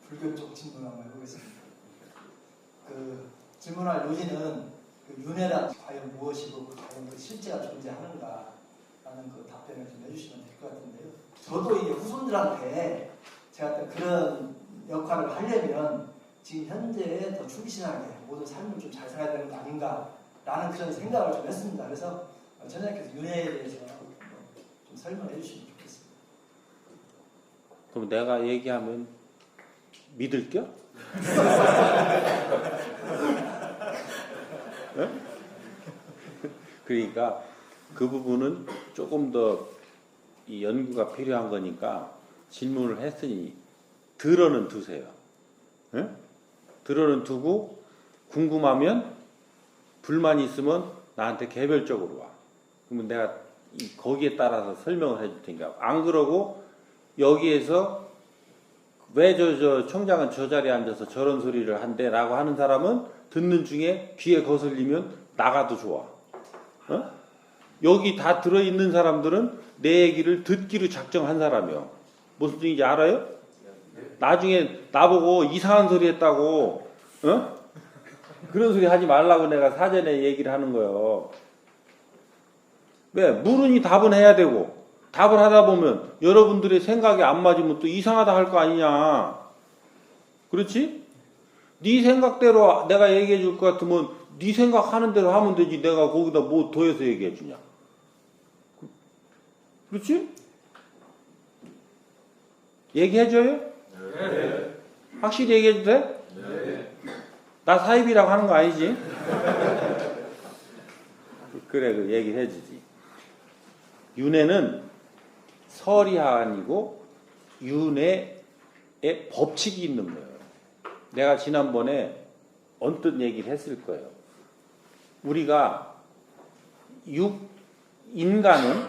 불교 쪽 질문 한번 해보겠습니다. 그 질문할 요지는 그 윤회란 과연 무엇이고 과연 그 실제가 존재하는가라는 그 답변을 좀 해주시면 될 것 같은데요. 저도 이제 후손들한테 제가 어떤 그런 역할을 하려면 지금 현재에 더 충실하게 모든 삶을 좀 잘 살아야 되는 거 아닌가라는 그런 생각을 좀 했습니다. 그래서 전장님께서 윤회에 대해서 좀 설명해 주시면 좋겠습니다. 그럼 내가 얘기하면 믿을겨? 그러니까 그 부분은 조금 더 이 연구가 필요한 거니까 질문을 했으니 들어는 두세요. 네? 들어는 두고 궁금하면 불만이 있으면 나한테 개별적으로 와. 그러면 내가 거기에 따라서 설명을 해줄 테니까. 안 그러고 여기에서 왜 저 총장은 저 자리에 앉아서 저런 소리를 한대 라고 하는 사람은 듣는 중에 귀에 거슬리면 나가도 좋아. 어? 여기 다 들어있는 사람들은 내 얘기를 듣기로 작정한 사람이요. 무슨 뜻인지 알아요? 나중에 나보고 이상한 소리 했다고 어? 그런 소리 하지 말라고 내가 사전에 얘기를 하는 거예요. 왜? 물으니 답은 해야 되고 답을 하다 보면 여러분들의 생각이 안 맞으면 또 이상하다 할 거 아니냐. 그렇지? 네 생각대로 내가 얘기해 줄 것 같으면 네 생각하는 대로 하면 되지. 내가 거기다 뭐 더해서 얘기해 주냐. 그렇지? 얘기해 줘요? 네. 확실히 얘기해도 돼? 네. 나 사입이라고 하는 거 아니지? 그래, 그 얘기를 해주지. 윤회는 설이가 아니고 윤회의 법칙이 있는 거예요. 내가 지난번에 언뜻 얘기를 했을 거예요. 우리가 인간은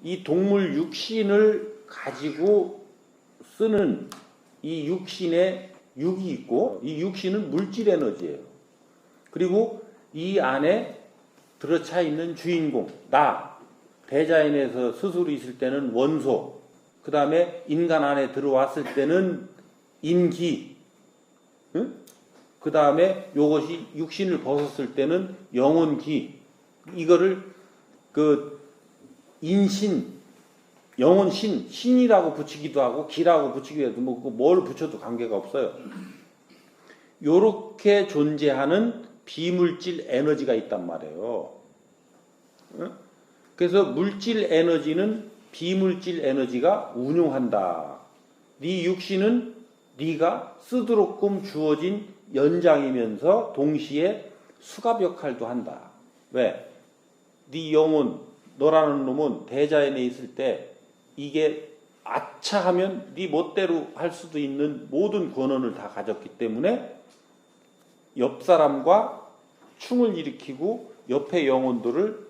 이 동물 육신을 가지고 쓰는 이 육신에 육이 있고 이 육신은 물질 에너지예요. 그리고 이 안에 들어차 있는 주인공, 나, 대자연에서 스스로 있을 때는 원소, 그 다음에 인간 안에 들어왔을 때는 인기, 응? 그 다음에 요것이 육신을 벗었을 때는 영혼기, 이거를 그 인신, 영혼신, 신이라고 붙이기도 하고 기라고 붙이기도 해도 뭐 뭘 붙여도 관계가 없어요. 요렇게 존재하는 비물질 에너지가 있단 말이에요. 그래서 물질 에너지는 비물질 에너지가 운용한다. 네 육신은 네가 쓰도록끔 주어진 연장이면서 동시에 수갑 역할도 한다. 왜? 네 영혼, 너라는 놈은 대자연에 있을 때 이게 아차하면 네 멋대로 할 수도 있는 모든 권한을 다 가졌기 때문에 옆 사람과 충을 일으키고 옆의 영혼들을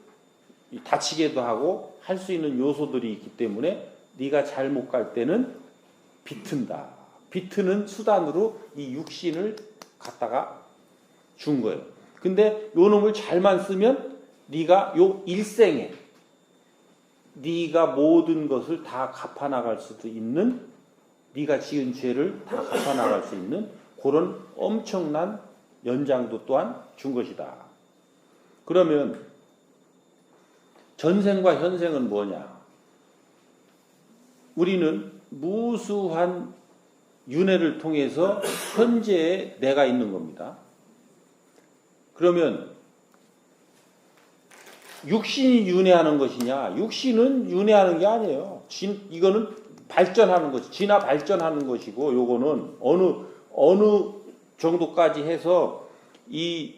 다치게도 하고 할 수 있는 요소들이 있기 때문에 네가 잘못 갈 때는 비튼다. 비트는 수단으로 이 육신을 갖다가 준 거예요. 근데 요 놈을 잘만 쓰면 네가 요 일생에 네가 모든 것을 다 갚아나갈 수도 있는, 네가 지은 죄를 다 갚아나갈 수 있는 그런 엄청난 연장도 또한 준 것이다. 그러면 전생과 현생은 뭐냐? 우리는 무수한 윤회를 통해서 현재의 내가 있는 겁니다. 그러면 육신이 윤회하는 것이냐? 육신은 윤회하는 게 아니에요. 이거는 발전하는 것이, 진화 발전하는 것이고, 요거는 어느 정도까지 해서 이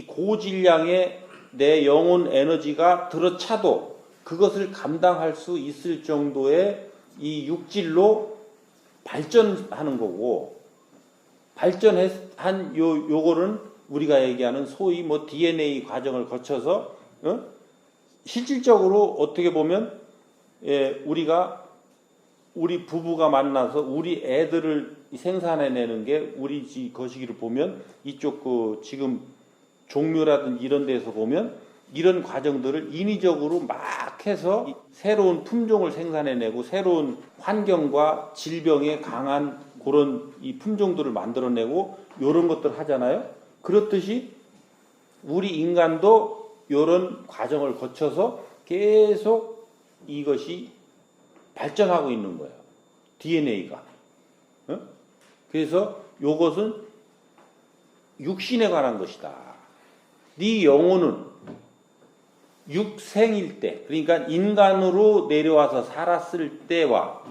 고질량의 내 영혼 에너지가 들어차도 그것을 감당할 수 있을 정도의 이 육질로 발전하는 거고, 발전한 요거는 우리가 얘기하는 소위 뭐 DNA 과정을 거쳐서 실질적으로 어떻게 보면 우리 부부가 만나서 우리 애들을 생산해내는 게 우리 거시기를 보면 이쪽 그 지금 종묘라든지 이런 데서 보면 이런 과정들을 인위적으로 막 해서 새로운 품종을 생산해내고 새로운 환경과 질병에 강한 그런 이 품종들을 만들어내고 요런 것들 하잖아요. 그렇듯이 우리 인간도 요런 과정을 거쳐서 계속 이것이 발전하고 있는 거예요. DNA가. 그래서 요것은 육신에 관한 것이다. 네 영혼은 육생일 때, 그러니까 인간으로 내려와서 살았을 때와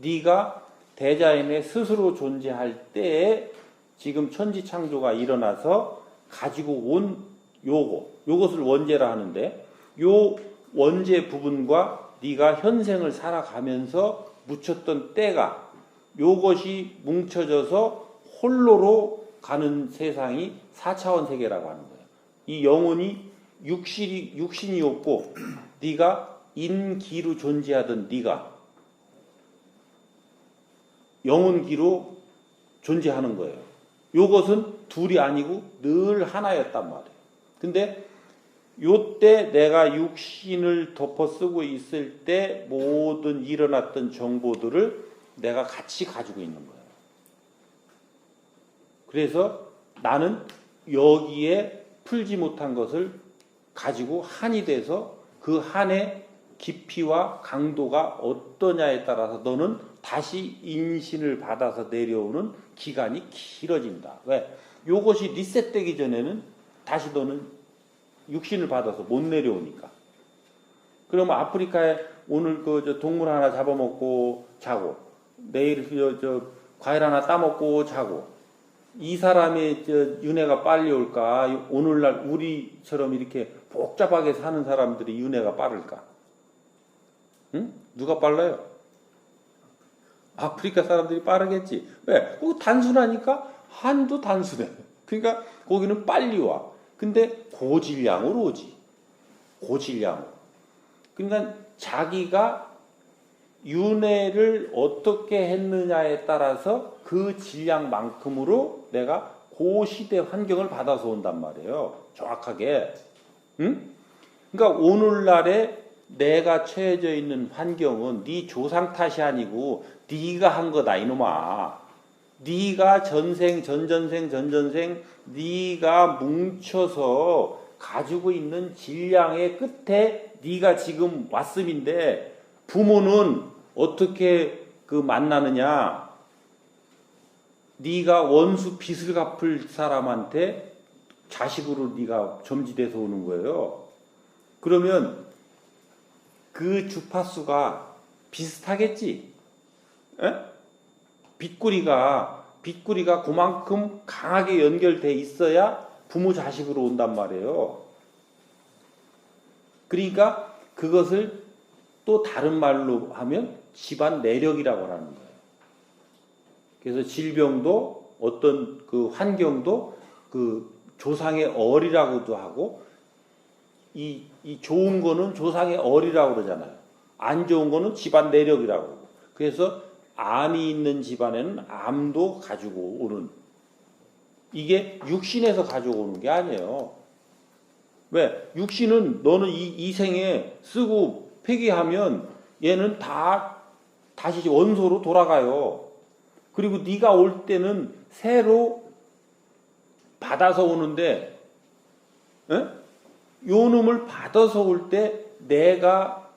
네가 대자연에 스스로 존재할 때에 지금 천지창조가 일어나서 가지고 온 요것을 원죄라 하는데, 요 원죄 부분과 네가 현생을 살아가면서 묻혔던 때가 요것이 뭉쳐져서 홀로로 가는 세상이 4차원 세계라고 하는 거예요. 이 영혼이 육신이 없고 네가 인기로 존재하던 네가 영혼기로 존재하는 거예요. 요것은 둘이 아니고 늘 하나였단 말이에요. 근데 요때 내가 육신을 덮어쓰고 있을 때 모든 일어났던 정보들을 내가 같이 가지고 있는 거예요. 그래서 나는 여기에 풀지 못한 것을 가지고 한이 돼서 그 한의 깊이와 강도가 어떠냐에 따라서 너는 다시 인신을 받아서 내려오는 기간이 길어진다. 왜? 요것이 리셋되기 전에는 다시 너는 육신을 받아서 못 내려오니까. 그러면 아프리카에 오늘 저 동물 하나 잡아먹고 자고, 내일 저 과일 하나 따먹고 자고, 이 사람의 윤회가 빨리 올까? 오늘날 우리처럼 이렇게 복잡하게 사는 사람들이 윤회가 빠를까? 응? 누가 빨라요? 아프리카 사람들이 빠르겠지. 왜? 거기 단순하니까 한도 단순해. 그러니까 거기는 빨리 와. 근데 고질량으로 오지. 고질량으로. 그러니까 자기가 윤회를 어떻게 했느냐에 따라서 그 질량만큼으로 내가 그 시대 환경을 받아서 온단 말이에요. 정확하게. 응? 그러니까 오늘날에 내가 처해져 있는 환경은 네 조상 탓이 아니고 네가 한 거다 이놈아. 네가 전전생 네가 뭉쳐서 가지고 있는 질량의 끝에 네가 지금 왔음인데, 부모는 어떻게 만나느냐? 네가 원수 빚을 갚을 사람한테 자식으로 네가 점지돼서 오는 거예요. 그러면 그 주파수가 비슷하겠지? 에? 빗구리가 그만큼 강하게 연결돼 있어야 부모 자식으로 온단 말이에요. 그러니까 그것을 또 다른 말로 하면 집안 내력이라고 하는 거예요. 그래서 질병도 어떤 그 환경도 그 조상의 얼이라고도 하고, 이 좋은 거는 조상의 얼이라고 그러잖아요. 안 좋은 거는 집안 내력이라고 하고. 그래서 암이 있는 집안에는 암도 가지고 오는, 이게 육신에서 가져오는 게 아니에요. 왜? 육신은 너는 이 생에 쓰고 폐기하면 얘는 다 다시 원소로 돌아가요. 그리고 네가 올 때는 새로 받아서 오는데, 요 놈을 받아서 올 때 내가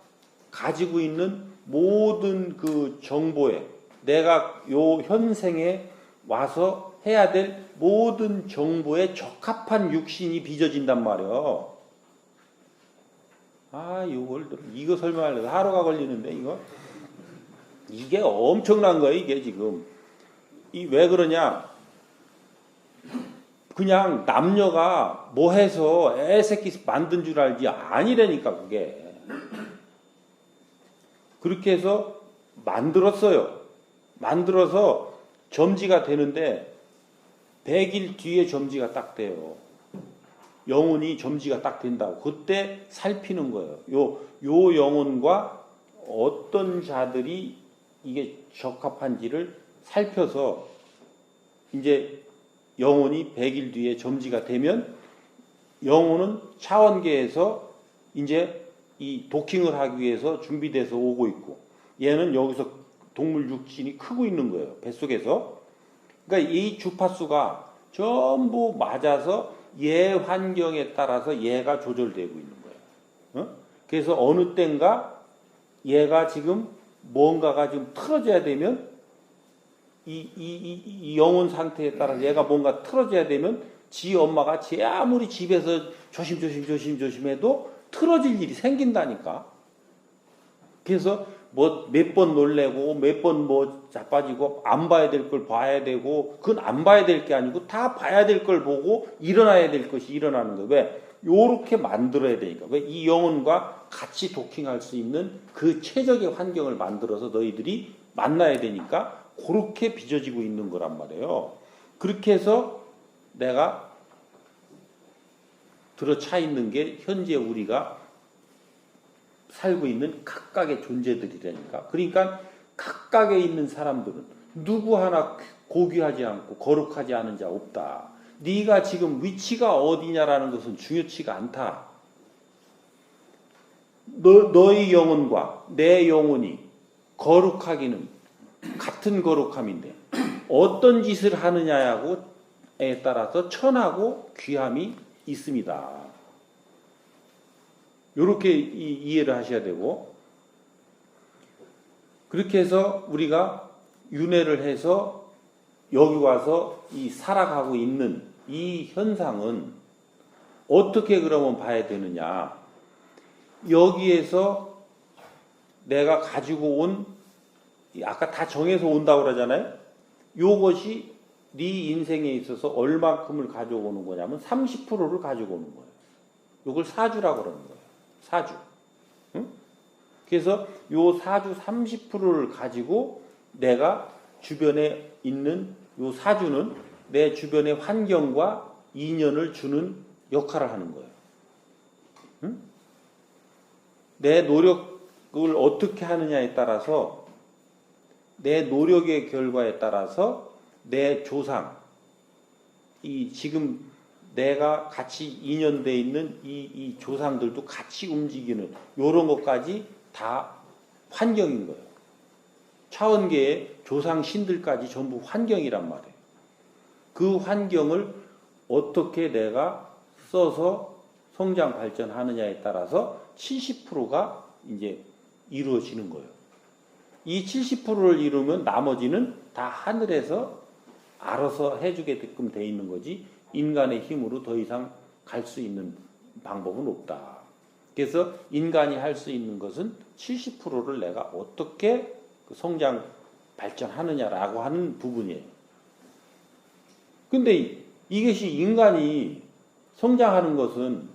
가지고 있는 모든 그 정보에, 내가 요 현생에 와서 해야 될 모든 정보에 적합한 육신이 빚어진단 말이에요. 이거 설명하려고 하루가 걸리는데, 이게 엄청난 거예요, 이게 지금. 왜 그러냐? 그냥 남녀가 뭐 해서 애새끼 만든 줄 알지 아니라니까, 그게. 그렇게 해서 만들었어요. 만들어서 점지가 되는데 100일 뒤에 점지가 딱 돼요. 영혼이 점지가 딱 된다고. 그때 살피는 거예요. 요 영혼과 어떤 자들이 이게 적합한지를 살펴서 이제 영혼이 100일 뒤에 점지가 되면 영혼은 차원계에서 이제 이 도킹을 하기 위해서 준비돼서 오고 있고, 얘는 여기서 동물 육신이 크고 있는 거예요. 뱃속에서. 그러니까 이 주파수가 전부 맞아서 얘 환경에 따라서 얘가 조절되고 있는 거예요. 그래서 어느 때인가 얘가 지금 뭔가가 좀 틀어져야 되면 이 영혼 상태에 따라서 얘가 뭔가 틀어져야 되면 지 엄마가 지 아무리 집에서 조심 해도 틀어질 일이 생긴다니까. 그래서 뭐 몇 번 놀래고 몇 번 뭐 자빠지고 안 봐야 될 걸 봐야 되고 그건 안 봐야 될 게 아니고 다 봐야 될 걸 보고 일어나야 될 것이 일어나는 거예요. 왜? 요렇게 만들어야 되니까. 왜? 이 영혼과 같이 도킹할 수 있는 그 최적의 환경을 만들어서 너희들이 만나야 되니까 그렇게 빚어지고 있는 거란 말이에요. 그렇게 해서 내가 들어차 있는 게 현재 우리가 살고 있는 각각의 존재들이라니까. 그러니까 각각에 있는 사람들은 누구 하나 고귀하지 않고 거룩하지 않은 자 없다. 네가 지금 위치가 어디냐라는 것은 중요치가 않다. 너의 영혼과 내 영혼이 거룩하기는 같은 거룩함인데 어떤 짓을 하느냐에 따라서 천하고 귀함이 있습니다. 이렇게 이해를 하셔야 되고, 그렇게 해서 우리가 윤회를 해서 여기 와서 이 살아가고 있는 이 현상은 어떻게 그러면 봐야 되느냐. 여기에서 내가 가지고 온, 아까 다 정해서 온다고 그러잖아요. 요것이 네 인생에 있어서 얼마큼을 가져오는 거냐면 30%를 가지고 오는 거예요. 요걸 사주라고 그러는 거예요. 사주. 응? 그래서 요 사주 30%를 가지고 내가 주변에 있는 요 사주는 내 주변의 환경과 인연을 주는 역할을 하는 거예요. 응? 내 노력을 어떻게 하느냐에 따라서 내 노력의 결과에 따라서 내 조상, 이 지금 내가 같이 인연되어 있는 이 조상들도 같이 움직이는 이런 것까지 다 환경인 거예요. 차원계의 조상 신들까지 전부 환경이란 말이에요. 그 환경을 어떻게 내가 써서 성장 발전하느냐에 따라서 70%가 이제 이루어지는 거예요. 이 70%를 이루면 나머지는 다 하늘에서 알아서 해주게끔 돼 있는 거지 인간의 힘으로 더 이상 갈 수 있는 방법은 없다. 그래서 인간이 할 수 있는 것은 70%를 내가 어떻게 성장 발전하느냐라고 하는 부분이에요. 근데 이것이 인간이 성장하는 것은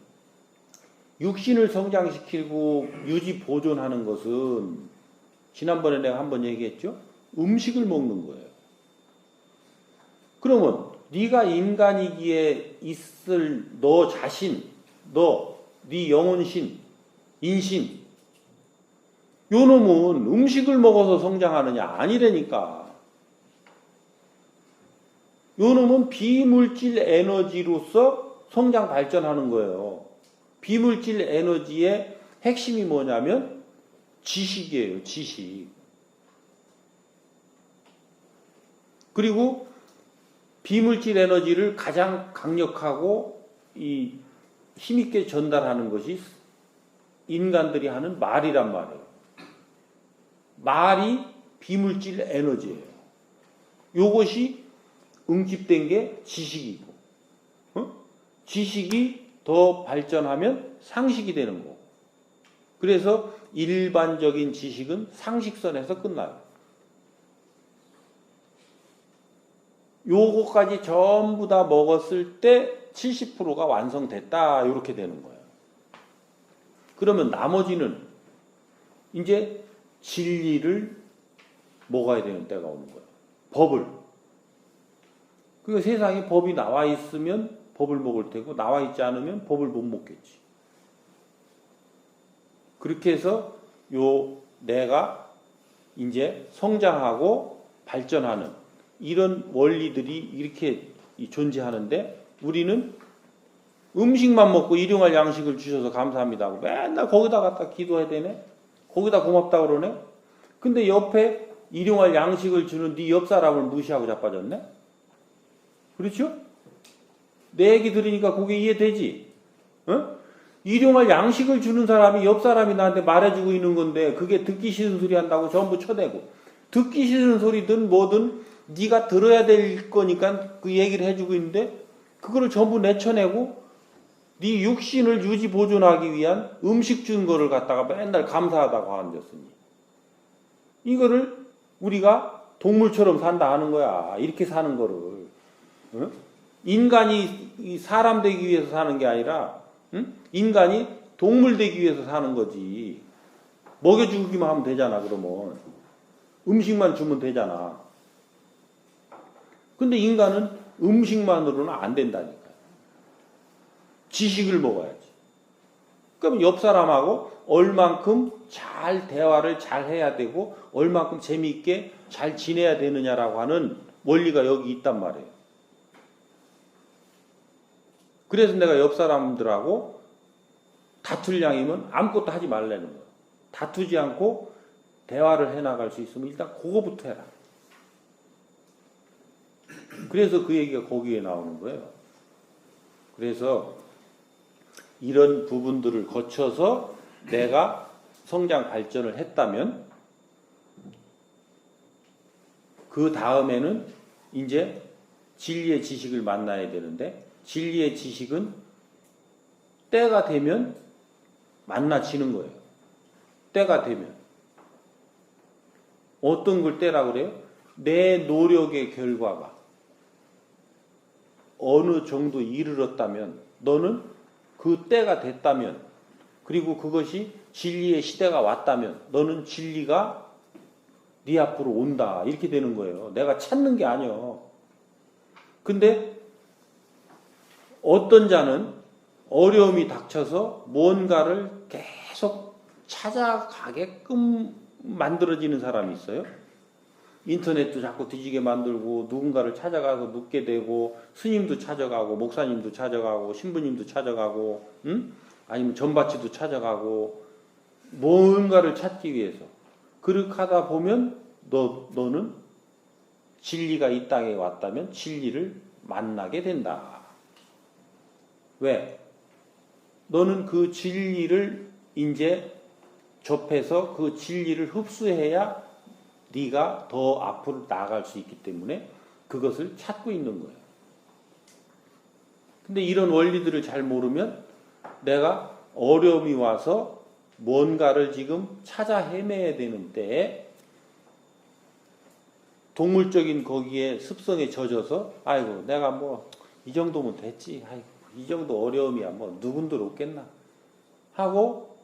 육신을 성장시키고 유지 보존하는 것은 지난번에 내가 한번 얘기했죠. 음식을 먹는 거예요. 그러면 네가 인간이기에 있을 너 자신, 네 영혼신, 인신, 요 놈은 음식을 먹어서 성장하느냐? 아니라니까. 요 놈은 비물질 에너지로서 성장 발전하는 거예요. 비물질 에너지의 핵심이 뭐냐면 지식이에요. 지식. 그리고 비물질 에너지를 가장 강력하고 이 힘있게 전달하는 것이 인간들이 하는 말이란 말이에요. 말이 비물질 에너지예요. 요것이 응집된 게 지식이고, 지식이 더 발전하면 상식이 되는 거고. 그래서 일반적인 지식은 상식선에서 끝나요. 요거까지 전부 다 먹었을 때 70%가 완성됐다. 이렇게 되는 거예요. 그러면 나머지는 이제 진리를 먹어야 되는 때가 오는 거예요. 법을. 그리고 세상에 법이 나와 있으면 법을 먹을 테고 나와 있지 않으면 법을 못 먹겠지. 그렇게 해서 내가 이제 성장하고 발전하는 이런 원리들이 이렇게 존재하는데 우리는 음식만 먹고 일용할 양식을 주셔서 감사합니다 하고 맨날 거기다 갖다 기도해야 되네. 거기다 고맙다 그러네. 근데 옆에 일용할 양식을 주는 네 옆 사람을 무시하고 자빠졌네? 그렇죠? 내 얘기 들으니까 그게 이해되지? 어? 일용할 양식을 주는 사람이 옆 사람이 나한테 말해주고 있는 건데 그게 듣기 싫은 소리 한다고 전부 쳐대고 듣기 싫은 소리든 뭐든 네가 들어야 될 거니까 그 얘기를 해주고 있는데 그거를 전부 내쳐내고 네 육신을 유지 보존하기 위한 음식 준 거를 갖다가 맨날 감사하다고 앉았으니 이거를 우리가 동물처럼 산다 하는 거야. 이렇게 사는 거를. 어? 인간이 사람 되기 위해서 사는 게 아니라 인간이 동물 되기 위해서 사는 거지. 먹여주기만 하면 되잖아. 그러면 음식만 주면 되잖아. 근데 인간은 음식만으로는 안 된다니까. 지식을 먹어야지. 그럼 옆 사람하고 얼만큼 잘 대화를 잘 해야 되고 얼만큼 재미있게 잘 지내야 되느냐라고 하는 원리가 여기 있단 말이에요. 그래서 내가 옆 사람들하고 다툴 양이면 아무것도 하지 말라는 거예요. 다투지 않고 대화를 해나갈 수 있으면 일단 그거부터 해라. 그래서 그 얘기가 거기에 나오는 거예요. 그래서 이런 부분들을 거쳐서 내가 성장 발전을 했다면 그 다음에는 이제 진리의 지식을 만나야 되는데 진리의 지식은 때가 되면 만나지는 거예요. 때가 되면. 어떤 걸 때라고 그래요? 내 노력의 결과가 어느 정도 이르렀다면 너는 그 때가 됐다면 그리고 그것이 진리의 시대가 왔다면 너는 진리가 네 앞으로 온다. 이렇게 되는 거예요. 내가 찾는 게 아니야. 근데 어떤 자는 어려움이 닥쳐서 뭔가를 계속 찾아가게끔 만들어지는 사람이 있어요. 인터넷도 자꾸 뒤지게 만들고 누군가를 찾아가서 묻게 되고 스님도 찾아가고 목사님도 찾아가고 신부님도 찾아가고 아니면 전바치도 찾아가고 뭔가를 찾기 위해서 그렇게 하다 보면 너는 진리가 이 땅에 왔다면 진리를 만나게 된다. 왜? 너는 그 진리를 이제 접해서 그 진리를 흡수해야 네가 더 앞으로 나아갈 수 있기 때문에 그것을 찾고 있는 거예요. 근데 이런 원리들을 잘 모르면 내가 어려움이 와서 뭔가를 지금 찾아 헤매야 되는 때에 동물적인 거기에 습성에 젖어서 아이고 내가 뭐 이 정도면 됐지. 아이고 이 정도 어려움이야. 뭐 누군들 없겠나 하고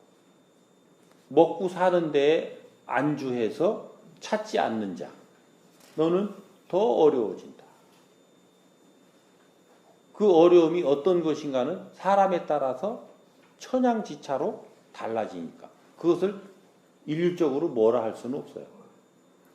먹고 사는 데에 안주해서 찾지 않는 자 너는 더 어려워진다. 그 어려움이 어떤 것인가는 사람에 따라서 천양지차로 달라지니까 그것을 일률적으로 뭐라 할 수는 없어요.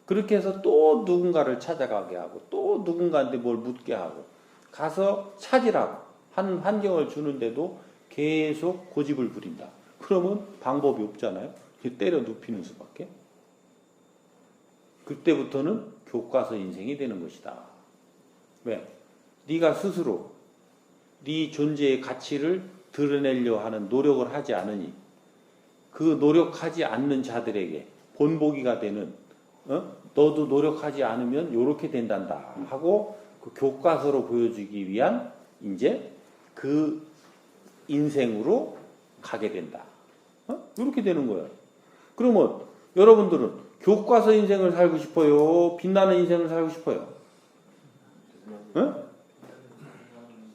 그렇게 해서 또 누군가를 찾아가게 하고 또 누군가한테 뭘 묻게 하고 가서 찾으라고 하는 환경을 주는데도 계속 고집을 부린다. 그러면 방법이 없잖아요. 때려 눕히는 수밖에. 그때부터는 교과서 인생이 되는 것이다. 왜? 네가 스스로 네 존재의 가치를 드러내려 하는 노력을 하지 않으니 그 노력하지 않는 자들에게 본보기가 되는 너도 노력하지 않으면 이렇게 된단다 하고 그 교과서로 보여주기 위한 이제 그 인생으로 가게 된다. 이렇게 되는 거예요. 그러면 여러분들은 교과서 인생을 살고 싶어요? 빛나는 인생을 살고 싶어요?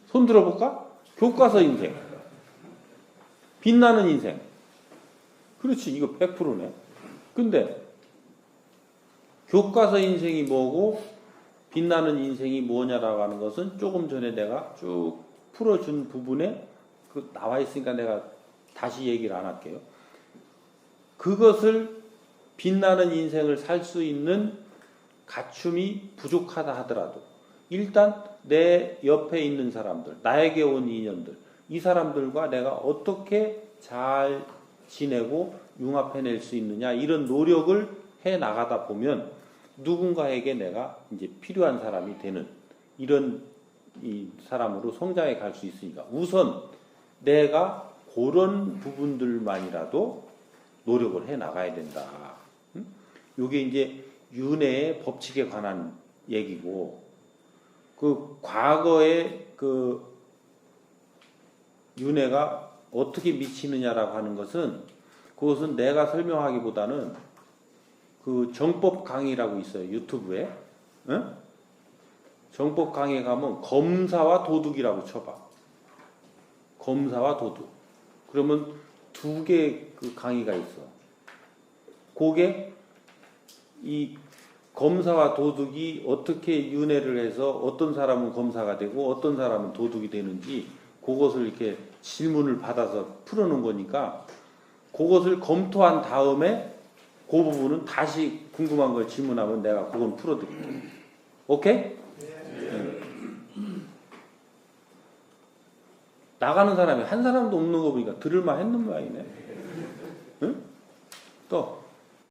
손 들어볼까? 교과서 인생. 빛나는 인생. 그렇지, 이거 100%네. 근데 교과서 인생이 뭐고 빛나는 인생이 뭐냐라고 하는 것은 조금 전에 내가 쭉 풀어준 부분에 그 나와 있으니까 내가 다시 얘기를 안 할게요. 그것을 빛나는 인생을 살 수 있는 갖춤이 부족하다 하더라도 일단 내 옆에 있는 사람들, 나에게 온 인연들, 이 사람들과 내가 어떻게 잘 지내고 융합해낼 수 있느냐 이런 노력을 해 나가다 보면 누군가에게 내가 이제 필요한 사람이 되는 이런 이 사람으로 성장해 갈 수 있으니까 우선 내가 그런 부분들만이라도 노력을 해 나가야 된다. 이게 이제 윤회의 법칙에 관한 얘기고 그 과거에 그 윤회가 어떻게 미치느냐라고 하는 것은 그것은 내가 설명하기보다는 그 정법 강의라고 있어요. 유튜브에. 응? 정법 강의에 가면 검사와 도둑이라고 쳐봐. 검사와 도둑. 그러면 두 개 그 강의가 있어. 그게 이 검사와 도둑이 어떻게 윤회를 해서 어떤 사람은 검사가 되고 어떤 사람은 도둑이 되는지 그것을 이렇게 질문을 받아서 풀어놓은 거니까 그것을 검토한 다음에 그 부분은 다시 궁금한 걸 질문하면 내가 그건 풀어드릴게. 오케이? 나가는 사람이 한 사람도 없는 거 보니까 들을만 했는 모양이네. 응? 또